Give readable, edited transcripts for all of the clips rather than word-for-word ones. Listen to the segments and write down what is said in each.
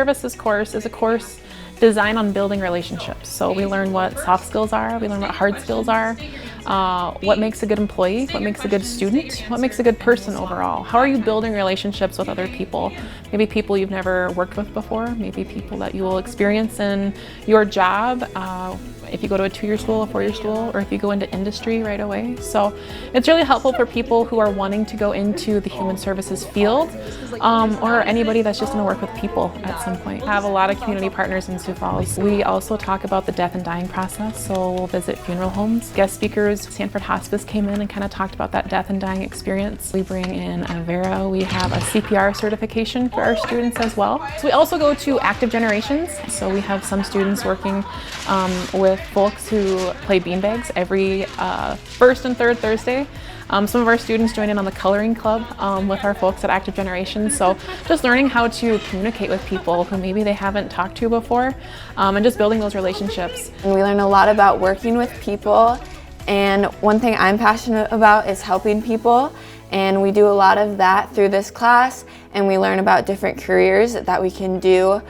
services course is a course designed on building relationships. So we learn what soft skills are, we learn what hard skills are, what makes a good employee, what makes a good student, what makes a good person overall. How are you building relationships with other people? Maybe people you've never worked with before, maybe people that you will experience in your job, if you go to a 2-year school, a 4-year school, or if you go into industry right away. So it's really helpful for people who are wanting to go into the human services field, or anybody that's just gonna work with people at some point. I have a lot of community partners in Sioux Falls. We also talk about the death and dying process, so we'll visit funeral homes. Guest speakers, Sanford Hospice came in and kind of talked about that death and dying experience. We bring in a Vera, we have a CPR certification for our students as well. So we also go to active generations, so we have some students working with folks who play beanbags every first and third Thursday. Some of our students join in on the coloring club with our folks at Active Generations. So just learning how to communicate with people who maybe they haven't talked to before, and just building those relationships. And we learn a lot about working with people, and one thing I'm passionate about is helping people, and we do a lot of that through this class, and we learn about different careers that we can do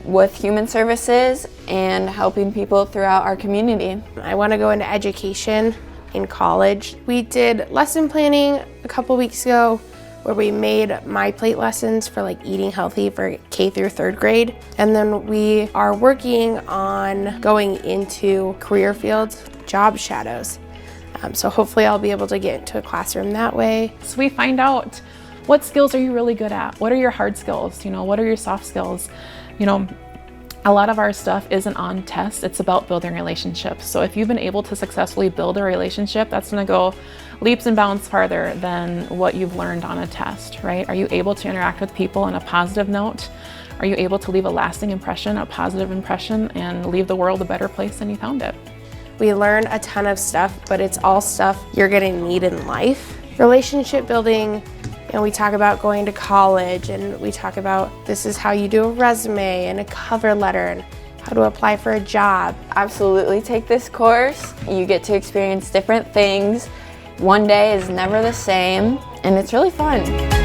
with human services and helping people throughout our community. I want to go into education in college. We did lesson planning a couple weeks ago where we made my plate lessons for like eating healthy for K through 3rd grade. And then we are working on going into career fields, job shadows. So hopefully I'll be able to get into a classroom that way. So we find out what skills are you really good at? What are your hard skills? What are your soft skills? A lot of our stuff isn't on tests, it's about building relationships. So if you've been able to successfully build a relationship, that's gonna go leaps and bounds farther than what you've learned on a test, right? Are you able to interact with people on a positive note? Are you able to leave a lasting impression, a positive impression, and leave the world a better place than you found it? We learn a ton of stuff, but it's all stuff you're gonna need in life. Relationship building, we talk about going to college, and we talk about this is how you do a resume and a cover letter and how to apply for a job. Absolutely take this course. You get to experience different things. One day is never the same, and it's really fun.